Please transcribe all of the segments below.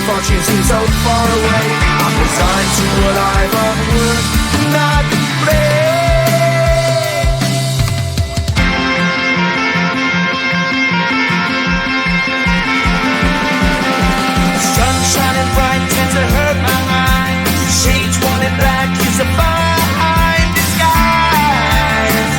and fortune seem so far away. I'm resigned to what I've unworked, not sun shining bright tends to hurt my mind. Shades worn in black is a fine disguise.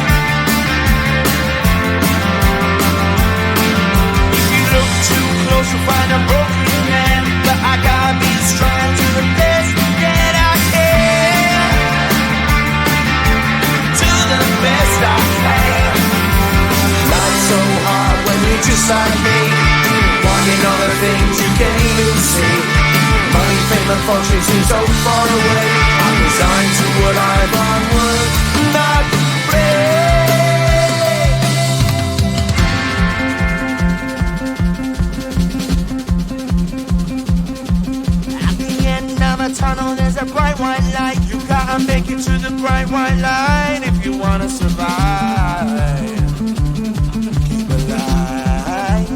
If you look too close you'll find a broken man, but I gotta be strong to the best that I can. To the best I can. Life's so hard when you're just like me, wanting all the things you can't even see. Money, fame and fortune seem so far away. I'm resigned to what I've unworked, not afraid. At the end of a tunnel there's a bright white light. You gotta make it to the bright white light if you wanna survive. Keep alive.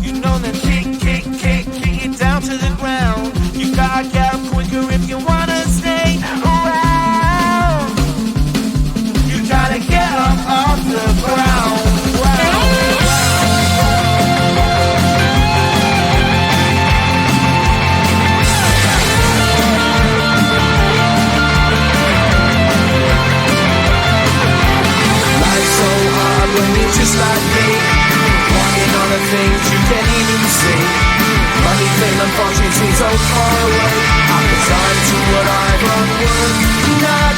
You know that kick it down to the ground. You gotta get up quicker if you wanna stay around. You gotta get up off the ground. Life's so hard when you're just like me, wanting all the things you can't even see. Money, fame and fortune seem so far away. I'm resigned to what I've unworked, not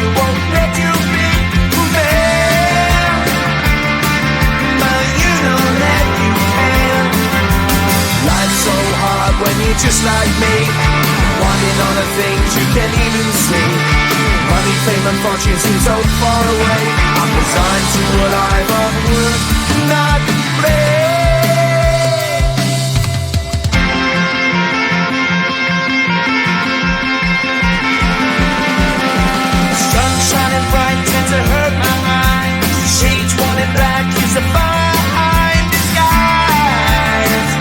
people won't let you be man, but you know that you can. Life's so hard when you're just like me, wanting all the things you can't even see. Money, fame and fortune seem so far away. I'm resigned to a life of work, not play. Sun shining bright tends to hurt my mind. Shades worn in black is a fine disguise.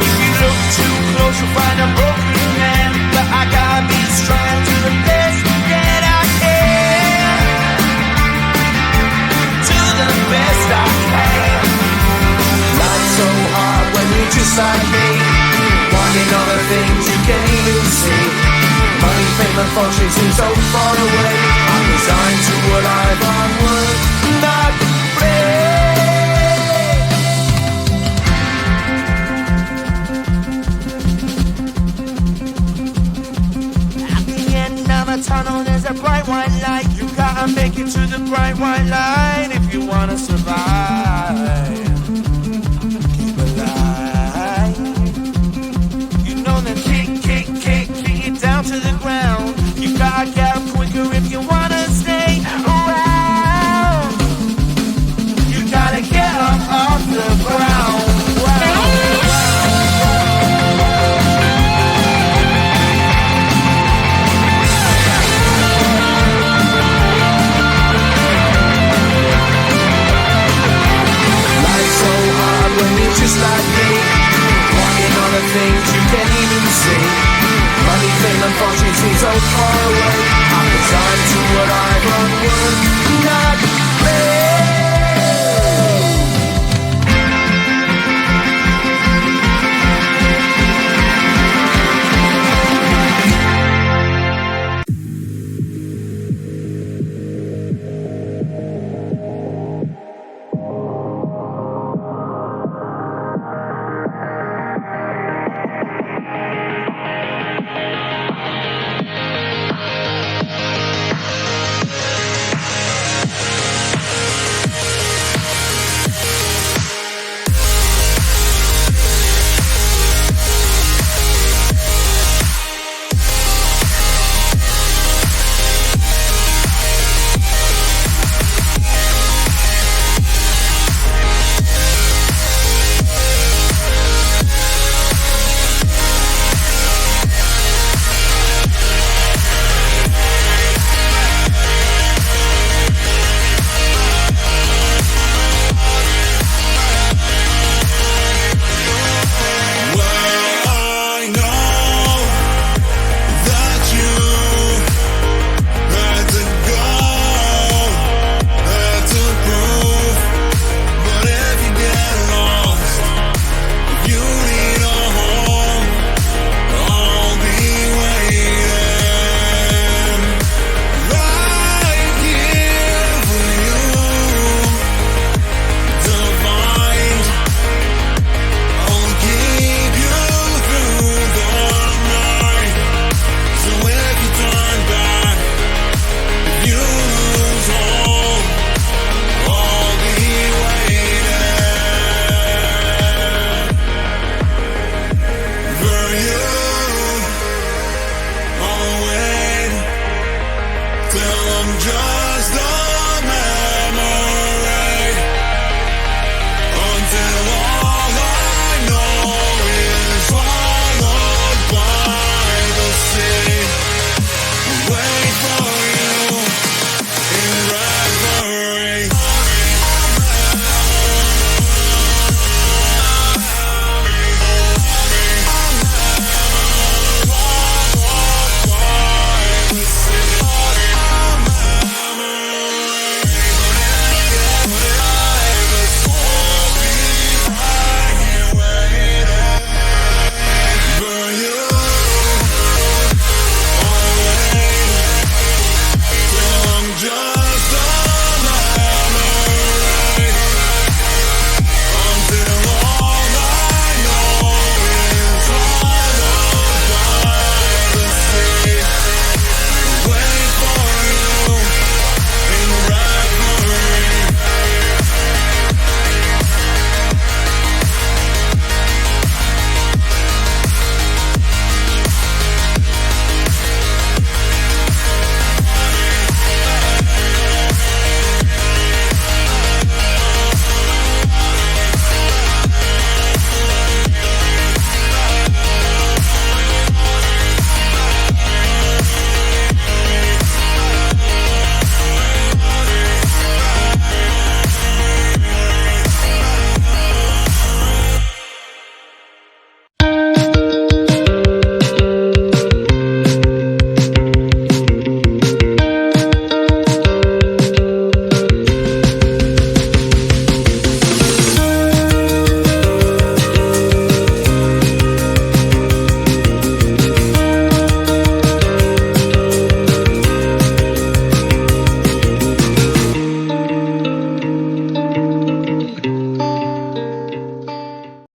If you look too close you'll find a broken man, but I gotta be strong to the best that I can, to the best I can. Life's so hard when you're just like me, wanting all the things you can't even see. Money, fame and fortune seem so far away. I'm resigned to a life on work, not play. At the end of a tunnel there's a bright white light. You gotta make it to the bright white light if you wanna survive.